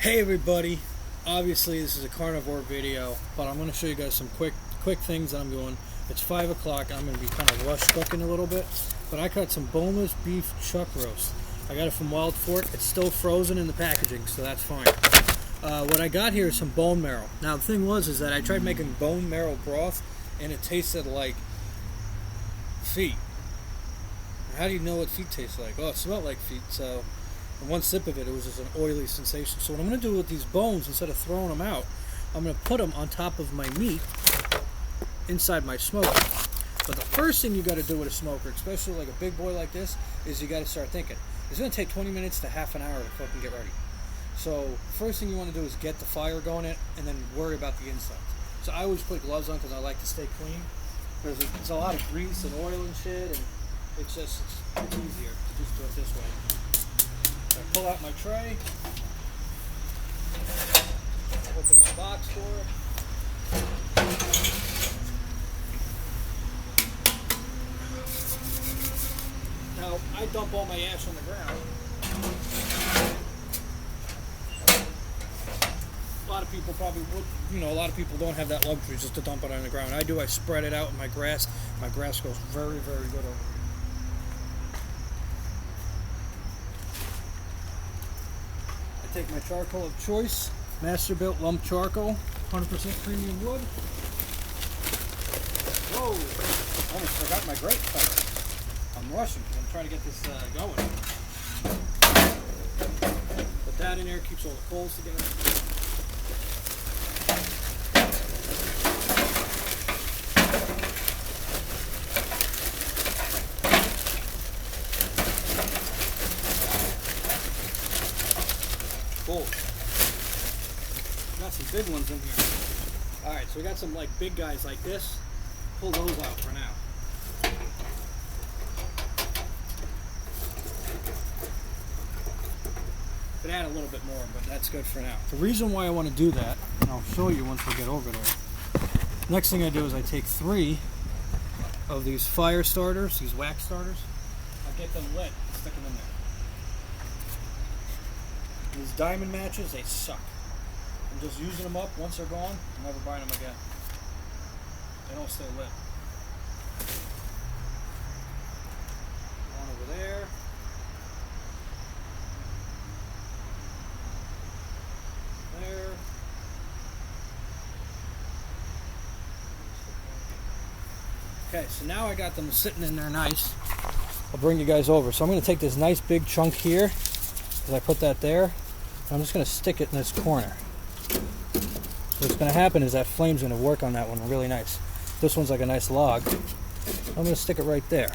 Hey everybody, obviously this is a carnivore video, but I'm going to show you guys some quick things that I'm doing. It's 5 o'clock and I'm going to be kind of rush cooking a little bit, but I cut some boneless beef chuck roast. I got it from Wild Fork. It's still frozen in the packaging, so that's fine. What I got here is some bone marrow. Now the thing was is that I tried making bone marrow broth and it tasted like feet. How do you know what feet tastes like? Oh, it smelled like feet, so in one sip of it, it was just an oily sensation. So what I'm going to do with these bones, instead of throwing them out, I'm going to put them on top of my meat inside my smoker. But the first thing you got to do with a smoker, especially like a big boy like this, is you got to start thinking. It's going to take 20 minutes to half an hour to fucking get ready. So first thing you want to do is get the fire going in and then worry about the inside. So I always put gloves on because I like to stay clean. There's a lot of grease and oil and shit, and it's easier to just do it this way. I pull out my tray, open my box door, now I dump all my ash on the ground. A lot of people probably would, a lot of people don't have that luxury just to dump it on the ground. I do. I spread it out in my grass. My grass goes very, very good over here. Take my charcoal of choice, Master Built Lump Charcoal, 100% premium wood. Whoa, almost forgot my grate cutter. I'm rushing because I'm trying to get this going. Put that in there, keeps all the coals together. Cool. Got some big ones in here. Alright, so we got some like big guys like this. Pull those out for now. Could add a little bit more, but that's good for now. The reason why I want to do that, and I'll show you once we get over there. Next thing I do is I take 3 of these fire starters, these wax starters. I get them lit and stick them in there. These diamond matches, they suck. I'm just using them up. Once they're gone, I'm never buying them again. They don't stay lit. One over there. There. Okay, so now I got them sitting in there nice. I'll bring you guys over. So I'm going to take this nice big chunk here. I put that there, and I'm just going to stick it in this corner. What's going to happen is that flame's going to work on that one really nice. This one's like a nice log. I'm going to stick it right there.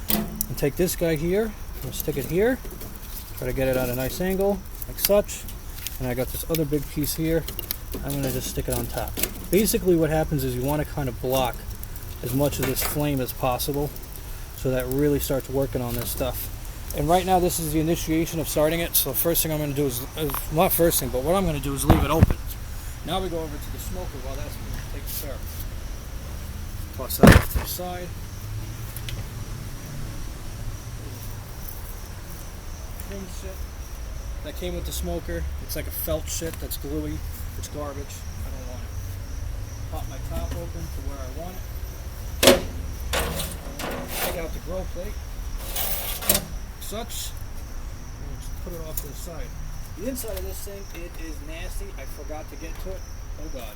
And take this guy here, I'm going to stick it here, try to get it at a nice angle, like such. And I got this other big piece here. I'm going to just stick it on top. Basically what happens is you want to kind of block as much of this flame as possible so that really starts working on this stuff. And right now this is the initiation of starting it, so the first thing I'm going to do is, not first thing, but what I'm going to do is leave it open. Now we go over to the smoker while that's going to take care of it. Toss that off to the side. Trim shit. That came with the smoker. It's like a felt shit that's gluey. It's garbage. I don't want it. Pop my top open to where I want it. Take out the grill plate. Such, and just put it off to the side. The inside of this thing, it is nasty. I forgot to get to it. Oh God.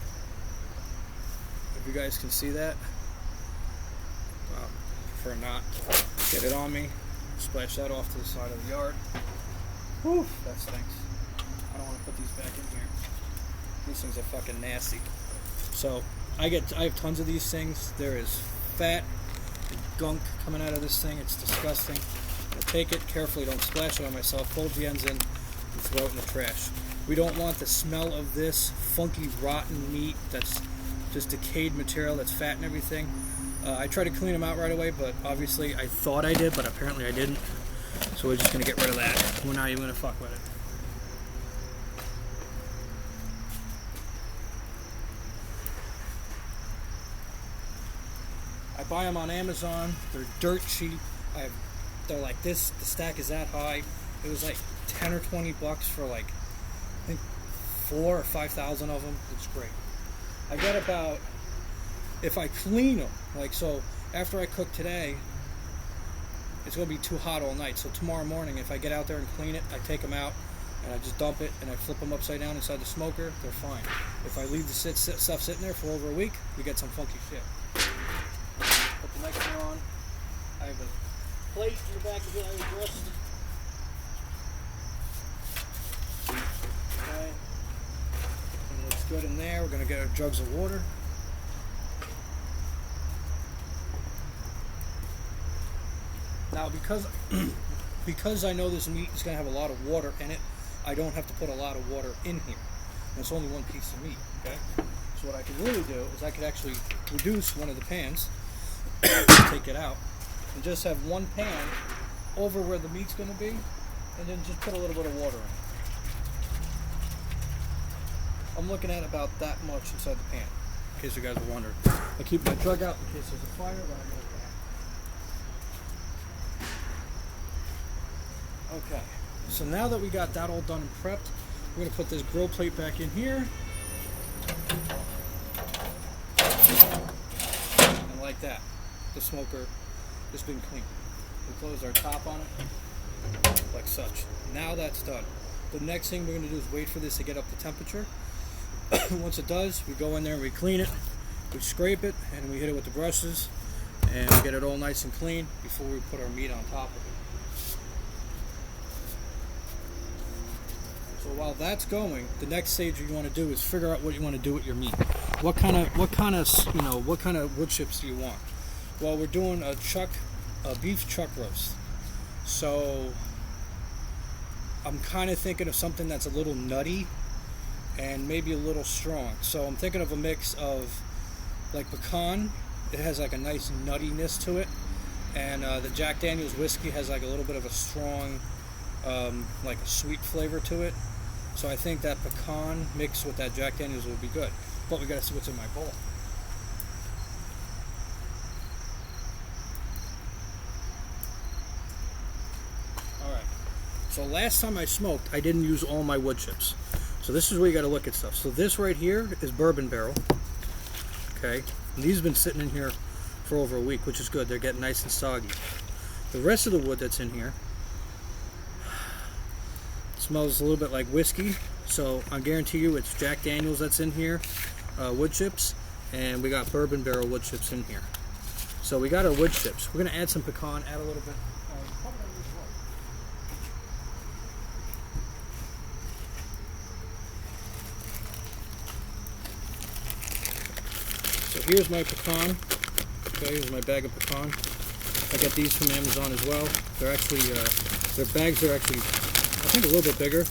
If you guys can see that, prefer not. Get it on me. Splash that off to the side of the yard. Whew, that stinks. I don't want to put these back in here. These things are fucking nasty. So I have tons of these things. There is fat and gunk coming out of this thing. It's disgusting. Take it carefully, don't splash it on myself, fold the ends in and throw it in the trash. We don't want the smell of this funky rotten meat that's just decayed material, that's fat and everything. I tried to clean them out right away, but obviously I thought I did, but apparently I didn't. So we're just going to get rid of that. We're not even going to fuck with it. I buy them on Amazon. They're dirt cheap. They're like this. The stack is that high. It was like 10 or 20 bucks for like think 4,000 or 5,000 of them. It's great. I got about, if I clean them, like so, after I cook today, it's going to be too hot all night. So tomorrow morning, if I get out there and clean it, I take them out and I just dump it and I flip them upside down inside the smoker. They're fine. If I leave the stuff sitting there for over a week, we get some funky shit. Put the next one on. I have a plate in the back of it I addressed. Okay. And it looks good in there. We're going to get our jugs of water. Now, because I know this meat is going to have a lot of water in it, I don't have to put a lot of water in here. And it's only one piece of meat, okay? So what I could really do is I could actually reduce one of the pans, take it out, and just have one pan over where the meat's going to be, and then just put a little bit of water in it. I'm looking at about that much inside the pan, in case you guys are wondering. I keep my jug out in case there's a fire, but I'm going to. Okay, so now that we got that all done and prepped, we're going to put this grill plate back in here. And like that, the smoker has been cleaned. We closed our top on it, like such. Now that's done. The next thing we're going to do is wait for this to get up to temperature. Once it does, we go in there and we clean it, we scrape it, and we hit it with the brushes, and we get it all nice and clean before we put our meat on top of it. So while that's going, the next stage you want to do is figure out what you want to do with your meat. What kind of wood chips do you want? Well, we're doing a beef chuck roast. So I'm kind of thinking of something that's a little nutty and maybe a little strong. So I'm thinking of a mix of like pecan. It has like a nice nuttiness to it, and the Jack Daniel's whiskey has like a little bit of a strong, like a sweet flavor to it. So I think that pecan mixed with that Jack Daniel's would be good. But we gotta see what's in my bowl. Alright. So last time I smoked, I didn't use all my wood chips. So this is where you gotta look at stuff. So this right here is bourbon barrel. Okay. And these have been sitting in here for over a week, which is good. They're getting nice and soggy. The rest of the wood that's in here smells a little bit like whiskey, so I guarantee you it's Jack Daniel's that's in here, wood chips, and we got bourbon barrel wood chips in here. So we got our wood chips. We're going to add some pecan, add a little bit. So here's my pecan. Okay, here's my bag of pecan. I got these from Amazon as well. They're actually, their bags are actually, I think, a little bit bigger,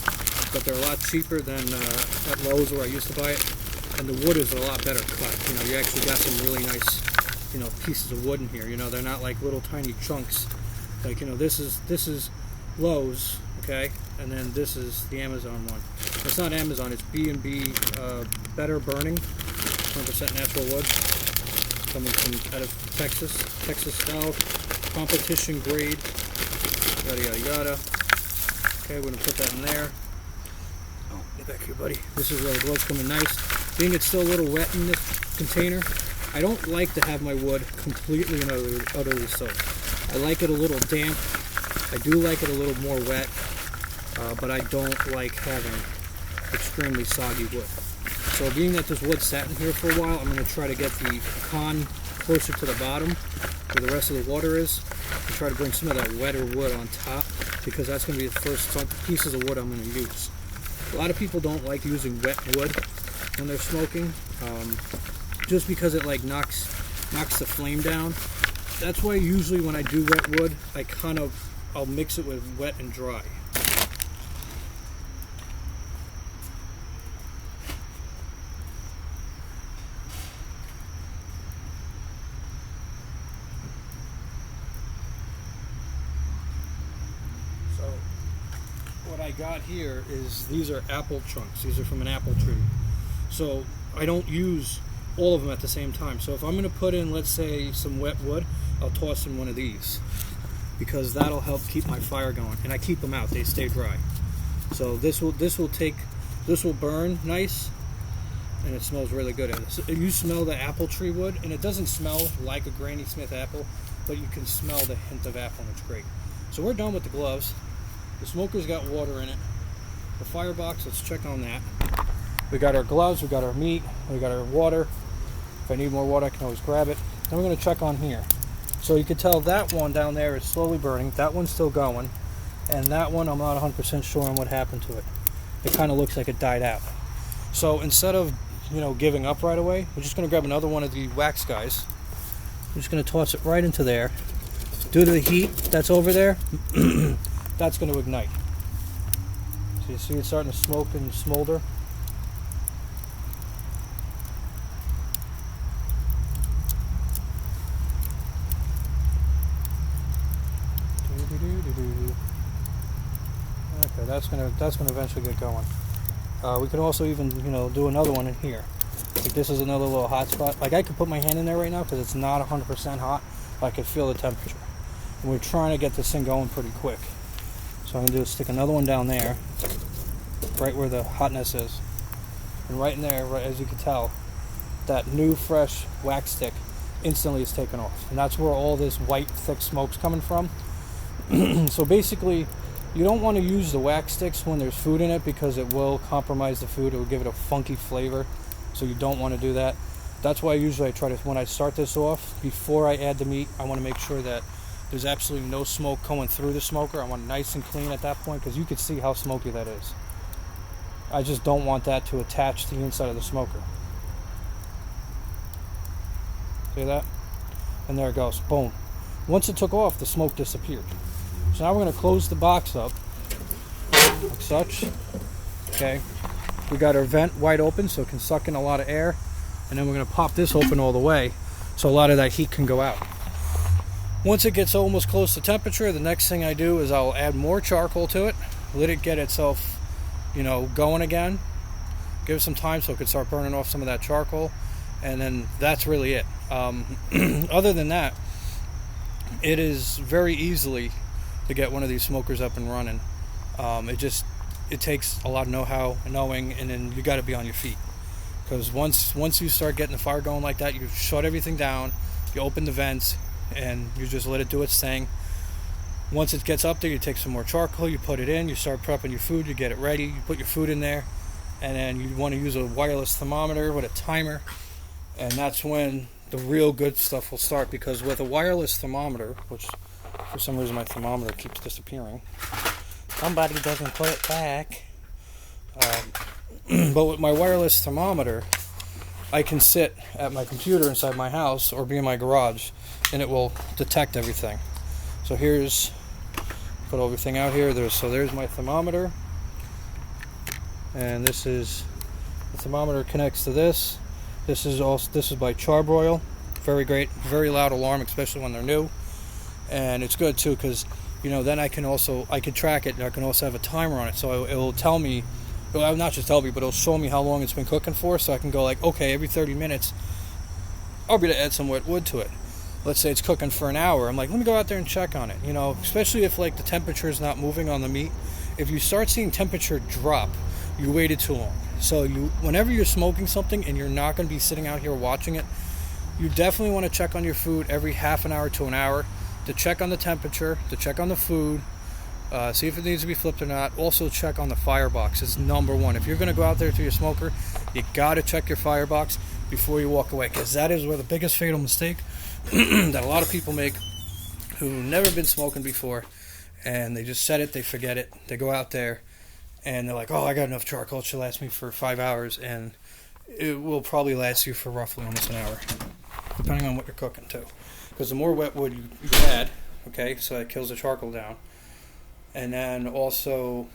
but they're a lot cheaper than at Lowe's where I used to buy it. And the wood is a lot better cut. You know, you actually got some really nice, you know, pieces of wood in here. You know, they're not like little tiny chunks. Like, you know, this is Lowe's, okay, and then this is the Amazon one. It's not Amazon. It's B&B Better Burning, 100% natural wood, coming from out of Texas style, competition grade, yada yada yada. Okay, we're going to put that in there. Oh, get back here, buddy. This is where the wood's coming nice. Being it's still a little wet in this container, I don't like to have my wood completely and utterly soaked. I like it a little damp. I do like it a little more wet, but I don't like having extremely soggy wood. So being that this wood sat in here for a while, I'm going to try to get the pecan closer to the bottom where the rest of the water is, and try to bring some of that wetter wood on top, because that's going to be the first pieces of wood I'm going to use. A lot of people don't like using wet wood when they're smoking, just because it like knocks the flame down. That's why usually when I do wet wood, I'll mix it with wet and dry. What I got here is, these are apple chunks. These are from an apple tree. So I don't use all of them at the same time. So if I'm going to put in, let's say, some wet wood, I'll toss in one of these, because that'll help keep my fire going. And I keep them out; they stay dry. So this will take This will burn nice, and it smells really good. And you smell the apple tree wood, and it doesn't smell like a Granny Smith apple, but you can smell the hint of apple, and it's great. So we're done with the gloves. The smoker's got water in it. The firebox, let's check on that. We got our gloves, we got our meat, we got our water. If I need more water, I can always grab it. Then we're going to check on here. So you can tell that one down there is slowly burning. That one's still going. And that one, I'm not 100% sure on what happened to it. It kind of looks like it died out. So instead of, giving up right away, we're just going to grab another one of the wax guys. I'm just going to toss it right into there. Due to the heat that's over there, that's going to ignite. So you see it's starting to smoke and smolder. Okay, that's gonna eventually get going. We can also even do another one in here. Like this is another little hot spot. Like I could put my hand in there right now because it's not 100% hot, but I could feel the temperature. And we're trying to get this thing going pretty quick. So I'm gonna do is stick another one down there, right where the hotness is, and right in there, right, as you can tell, that new fresh wax stick instantly is taken off, and that's where all this white thick smoke's coming from. So basically, you don't want to use the wax sticks when there's food in it because it will compromise the food. It will give it a funky flavor, so you don't want to do that. That's why usually I try to, when I start this off, before I add the meat, I want to make sure that there's absolutely no smoke going through the smoker. I want it nice and clean at that point because you can see how smoky that is. I just don't want that to attach to the inside of the smoker. See that? And there it goes. Boom. Once it took off, the smoke disappeared. So now we're going to close the box up like such. Okay. We got our vent wide open so it can suck in a lot of air. And then we're going to pop this open all the way so a lot of that heat can go out. Once it gets almost close to temperature, the next thing I do is I'll add more charcoal to it. Let it get itself, going again. Give it some time so it can start burning off some of that charcoal. And then that's really it. Other than that, it is very easily to get one of these smokers up and running. It takes a lot of know-how and knowing, and then you got to be on your feet. Because once you start getting the fire going like that, you shut everything down, you open the vents, and you just let it do its thing. Once it gets up there, you take some more charcoal, you put it in, you start prepping your food, you get it ready, you put your food in there, and then you want to use a wireless thermometer with a timer, and that's when the real good stuff will start. Because with a wireless thermometer, which for some reason my thermometer keeps disappearing, somebody doesn't put it back, but with my wireless thermometer, I can sit at my computer inside my house or be in my garage, and it will detect everything. So put everything out here. There's my thermometer, and this is the thermometer connects to this. This is by Charbroil. Very great, very loud alarm, especially when they're new. And it's good too because then I could track it, and I can also have a timer on it, so it will tell me. Well, not just tell me, but it'll show me how long it's been cooking for, so I can go like, okay, every 30 minutes, I'll be able to add some wet wood to it. Let's say it's cooking for an hour. I'm like, let me go out there and check on it. Especially if like the temperature is not moving on the meat. If you start seeing temperature drop, you waited too long. So whenever you're smoking something and you're not going to be sitting out here watching it, you definitely want to check on your food every half an hour to an hour to check on the temperature, to check on the food. See if it needs to be flipped or not. Also check on the firebox. It's number one. If you're going to go out there to your smoker, you got to check your firebox before you walk away, because that is where the biggest fatal mistake that a lot of people make who've never been smoking before, and they just set it, they forget it, they go out there and they're like, oh, I got enough charcoal, it should last me for 5 hours, and it will probably last you for roughly almost an hour, depending on what you're cooking too. Because the more wet wood you add, okay, so it kills the charcoal down. And then also,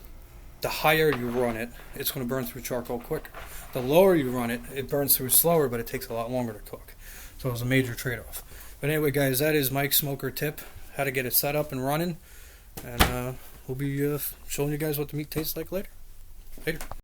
the higher you run it, it's going to burn through charcoal quicker. The lower you run it, it burns through slower, but it takes a lot longer to cook. So it's a major trade-off. But anyway, guys, that is Mike's smoker tip, how to get it set up and running. And we'll be showing you guys what the meat tastes like later. Later.